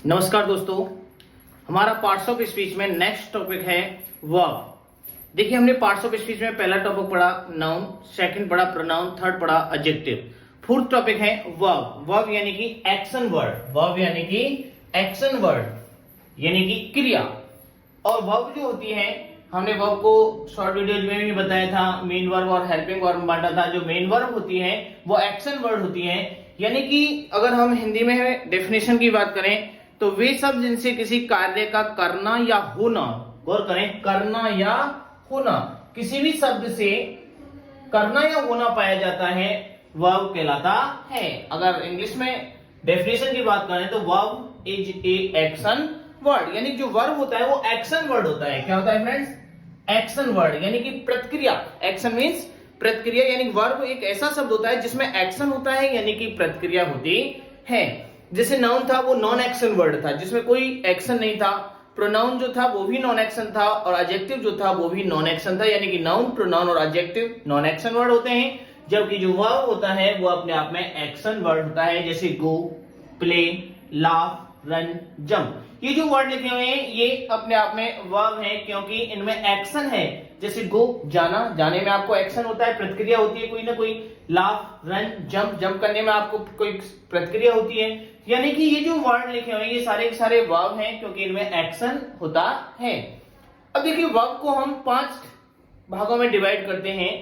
नमस्कार दोस्तों, हमारा पार्ट्स ऑफ स्पीच में नेक्स्ट टॉपिक है वर्ब। देखिए, हमने पार्ट्स ऑफ स्पीच में पहला टॉपिक पढ़ा नाउन, सेकंड पढ़ा प्रोनाउन, थर्ड पढ़ा एडजेक्टिव, फोर्थ टॉपिक है वर्ब। वर्ब यानी कि एक्शन वर्ड, वर्ब यानी कि एक्शन वर्ड यानी कि क्रिया। और वर्ब जो होती है, हमने वर्ब को शॉर्ट वीडियोज में भी बताया था, मेन वर्ब और हेल्पिंग वर्ब में बांटा था। जो मेन वर्ब होती है वो एक्शन वर्ड होती है, यानी कि अगर हम हिंदी में डेफिनेशन की बात करें तो वे सब जिनसे किसी कार्य का करना या होना, गौर करें, करना या होना, किसी भी शब्द से करना या होना पाया जाता है, वर्ब कहलाता है। अगर इंग्लिश में डेफिनेशन की बात करें तो verb is a action word, यानी जो वर्ब होता है वो एक्शन वर्ड होता है। क्या होता है फ्रेंड्स? एक्शन वर्ड यानी कि प्रतिक्रिया। एक्शन मींस प्रतिक्रिया, यानी वर्ब एक ऐसा शब्द होता है जिसमें एक्शन होता है यानी कि प्रतिक्रिया होती है। जैसे नाउन था वो नॉन एक्शन वर्ड था जिसमें कोई एक्शन नहीं था, प्रोनाउन जो था वो भी नॉन एक्शन था, और एडजेक्टिव जो था वो भी नॉन एक्शन था, यानी कि नाउन, प्रोनाउन और एडजेक्टिव नॉन एक्शन वर्ड होते हैं, जबकि जो वर्ब होता है वो अपने आप में एक्शन वर्ड होता है। जैसे गो, प्ले, लाफ, रन, जंप, ये जो वर्ड लिखे हुए हैं ये अपने आप में वर्ब है क्योंकि इनमें एक्शन है। जैसे गो, जाना, जाने में आपको एक्शन होता है, प्रतिक्रिया होती है कोई ना कोई। लाफ, रन, जंप, जंप करने में आपको कोई प्रतिक्रिया होती है। यानी कि ये जो वर्ड लिखे हुए हैं ये सारे के सारे वर्ब हैं क्योंकि इनमें एक्शन होता है। अब देखिए, वर्ब को हम 5 भागों में डिवाइड करते हैं,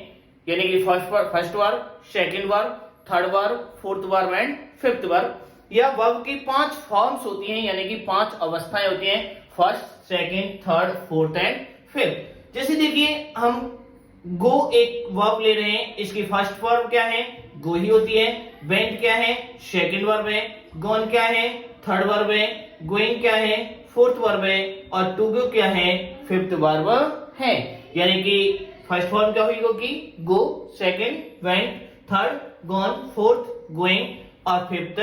यानी कि first verb, second verb, third verb, fourth verb and fifth verb. या वर्ब की 5 फॉर्म्स होती हैं, यानी कि 5 अवस्थाएं होती हैं, first, second, third, fourth and fifth. जैसे देखिए, हम गो एक वर्ब ले रहे हैं, इसकी फर्स्ट वर्ब क्या है? गो ही होती है। वेंट क्या है? सेकंड वर्ब है। गॉन क्या है? थर्ड वर्ब है। गोइंग क्या है? फोर्थ वर्ब है। और टू गो क्या है? फिफ्थ वर्ब है। यानी कि फर्स्ट वर्ब क्या होगी? Go, second went, third gone, fourth going और फिफ्थ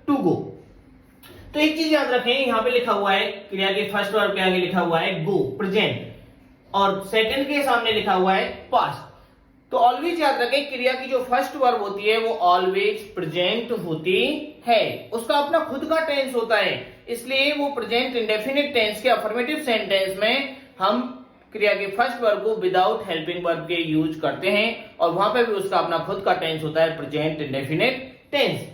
टू गो। तो एक चीज याद रखें, यहां पे लिखा हुआ है क्रिया के फर्स्ट वर्ब के आगे लिखा हुआ है गो, प्रेजेंट, और सेकंड के सामने लिखा हुआ है पास्ट। तो ऑलवेज याद रखें, क्रिया की जो फर्स्ट वर्ब होती है वो ऑलवेज प्रेजेंट होती है, उसका अपना खुद का टेंस होता है, इसलिए वो प्रेजेंट इंडेफिनिट टेंस के अफर्मेटिव सेंटेंस में हम क्रिया के फर्स्ट वर्ब को विदाउट हेल्पिंग वर्ब के यूज करते हैं, और वहां पे भी उसका अपना खुद का टेंस होता है प्रेजेंट इंडेफिनिट टेंस।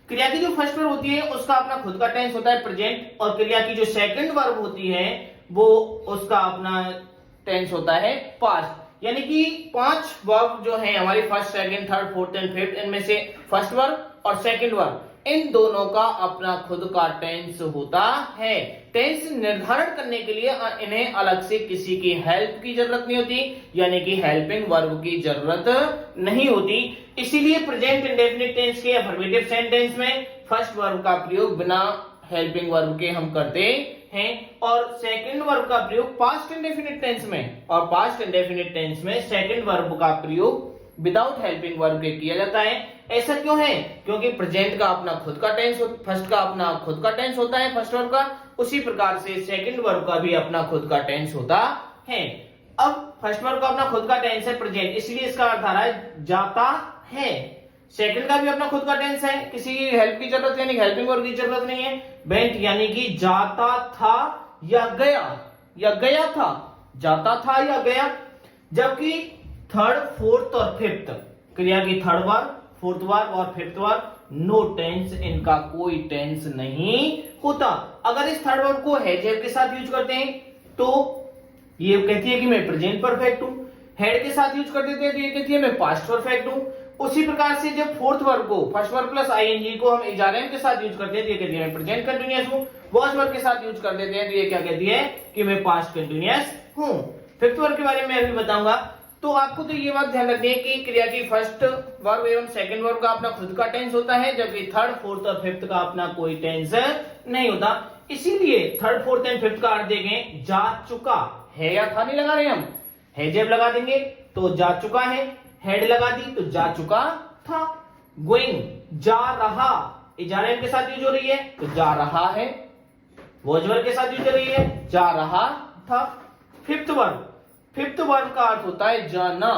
क्रिया की जो फर्स्ट वर्ब होती है उसका अपना खुद का टेंस होता है प्रेजेंट, और क्रिया की जो सेकंड वर्ब होती है वो उसका अपना टेंस होता है पास्ट। यानी कि 5 वर्ब जो है हमारी, first, second, third, fourth and fifth, इनमें से फर्स्ट वर्ब और सेकंड वर्ब, इन दोनों का अपना खुद का टेंस होता है। टेंस निर्धारण करने के लिए इन्हें अलग से किसी की हेल्प की जरूरत नहीं होती, यानी कि हेल्पिंग वर्ब की जरूरत नहीं होती। इसीलिए प्रेजेंट इंडेफिनिट टेंस के अफर्मेटिव सेंटेंस में फर्स्ट वर्ब का प्रयोग बिना हेल्पिंग वर्ब के हम करते हैं, और सेकंड वर्ब का प्रयोग पास्ट इंडेफिनिट टेंस में, और पास्ट इंडेफिनिट टेंस में सेकंड वर्ब का प्रयोग विदाउट हेल्पिंग वर्ब के किया जाता है। ऐसा क्यों है? क्योंकि प्रेजेंट का अपना खुद का टेंस, फर्स्ट का अपना खुद का टेंस होता है फर्स्ट वर्ब का, उसी प्रकार से सेकंड वर्ब का भी अपना खुद का टेंस होता है। अब फर्स्ट वर्ब का अपना खुद का टेंस है प्रेजेंट, इसलिए इसका अर्थ आ रहा है जाता है। सेकंड का भी अपना खुद का टेंस है, किसी की हेल्प की जरूरत यानी हेल्पिंग वर्ब की जरूरत नहीं है। वेंट यानी कि जाता था या गया, या गया था, जाता था या गया। जबकि थर्ड, फोर्थ और फिफ्थ, क्रिया की थर्ड वर्ब, फोर्थ वर्ब और फिफ्थ वर्ब, नो टेंस, इनका कोई टेंस नहीं होता। अगर इस थर्ड वर्ब को हैज के साथ यूज करते हैं तो ये कहती है कि मैं प्रेजेंट परफेक्ट हूं, हेड के साथ यूज कर देते हैं तो ये कहती है मैं पास्ट परफेक्ट हूं। उसी प्रकार से जब फोर्थ वर्ब को, फर्स्ट वर्ब प्लस आईएनजी को हम इजारेम के साथ यूज करते हैं तो ये कहती है मैं प्रेजेंट कंटीन्यूअस हूं। वॉज वर्ब के साथ यूज कर देते हैं तो ये क्या कहती है कि मैं पास्ट कंटीन्यूअस हूं। फिफ्थ वर्ब के बारे में अभी बताऊंगा। तो आपको तो ये बात ध्यान रखनी है कि क्रिया की फर्स्ट वर्ब एवं सेकंड वर्ब का अपना खुद का टेंस होता है, जबकि थर्ड, फोर्थ और फिफ्थ का अपना कोई टेंस नहीं होता। इसीलिए थर्ड, फोर्थ एंड फिफ्थ का अर्थ देखें, जा चुका है या था नहीं लगा रहे हम, है जब लगा देंगे तो जा चुका है, हेड लगा दी तो जा चुका था। गोइंग, जा रहा, इजारे के साथ यूज हो रही है तो जा रहा है। वॉजवर के साथ यूज हो रही है, जा रहा था। फिफ्थ वर्ब का अर्थ होता है जाना,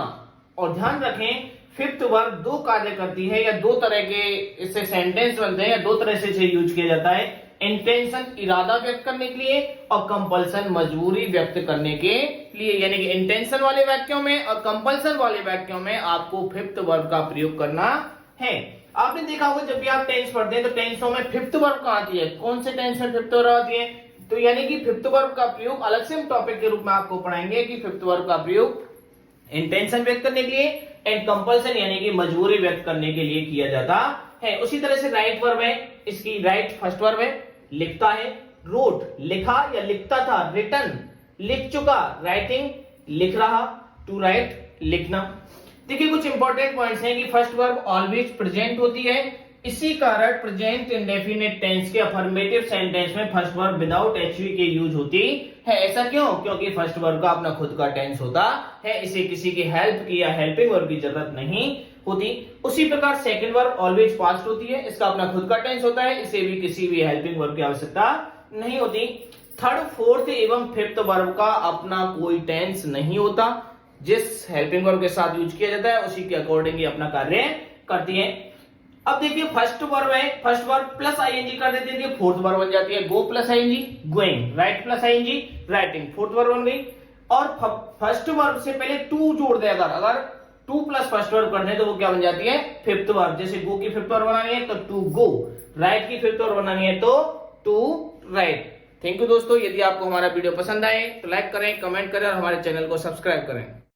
और ध्यान रखें फिफ्थ वर्ब दो कार्य करती है, या दो तरह के इससे सेंटेंस बनते हैं, या दो तरह से इसे यूज किया जाता है। इंटेंशन इरादा व्यक्त करने के लिए और कंपल्सन मजबूरी व्यक्त करने के लिए, यानी कि इंटेंशन वाले वाक्यों में और कंपल्सन वाले वाक्यों में आपको फिफ्थ वर्ब का प्रयोग करना है। आपने देखा होगा जब भी आप टेंस पढ़ते हैं तो टेंसों में फिफ्थ वर्ब कहां आती है, कौन से टेंस में फिफ्थ वर्ब आती है, तो यानी कि फिफ्थ वर्ब का प्रयोग अलग से हम टॉपिक के रूप में आपको पढ़ाएंगे कि फिफ्थ वर्ब का प्रयोग इंटेंशन व्यक्त करने के लिए एंड कंपल्सन यानी कि मजबूरी व्यक्त करने के लिए किया जाता है। उसी तरह से राइट वर्ब है, इसकी राइट फर्स्ट वर्ब है, लिखता है, रोट लिखा या लिखता था, रिटन लिख चुका, राइटिंग लिख रहा, टू राइट लिखना। देखिए कुछ इंपॉर्टेंट पॉइंट्स हैं कि फर्स्ट वर्ब ऑलवेज प्रेजेंट होती है, इसी कारण प्रेजेंट इंडेफिनिट टेंस के अफर्मेटिव सेंटेंस में फर्स्ट वर्ब विदाउट एचवी के यूज होती है। ऐसा क्यों? क्योंकि फर्स्ट वर्ब का अपना खुद का टेंस होता है, इसे किसी की हेल्प की या हेल्पिंग वर्ब की जरूरत नहीं होती। उसी प्रकार सेकंड वर्ब ऑलवेज पास्ट होती है, इसका अपना खुद का टेंस होता है, इसे भी किसी भी हेल्पिंग वर्ब की आवश्यकता नहीं होती। थर्ड, फोर्थ एवं फिफ्थ वर्ब का अपना कोई टेंस नहीं होता, जिस हेल्पिंग वर्ब के साथ यूज किया जाता है उसी के अकॉर्डिंग ही अपना कार्य करती है। अब देखिए फर्स्ट वर्ब है, फर्स्ट वर्ब प्लस आईएनजी कर देते हैं, फोर्थ वर्ब बन जाती है go plus ING going, right plus ING writing, fourth verb बन गई। और फर्स्ट वर्ब से पहले टू जोड़ दे, अगर टू प्लस फर्स्ट वर्ब कर दे तो वो क्या बन जाती है फिफ्थ वर्ब। जैसे गो की फिफ्थ वर्ब बनानी है तो टू गो, राइट की फिफ्थ वर्ब बनानी है तो टू राइट। थैंक यू दोस्तों, यदि आपको हमारा वीडियो पसंद आए तो लाइक करें, कमेंट करें और हमारे चैनल को सब्सक्राइब करें।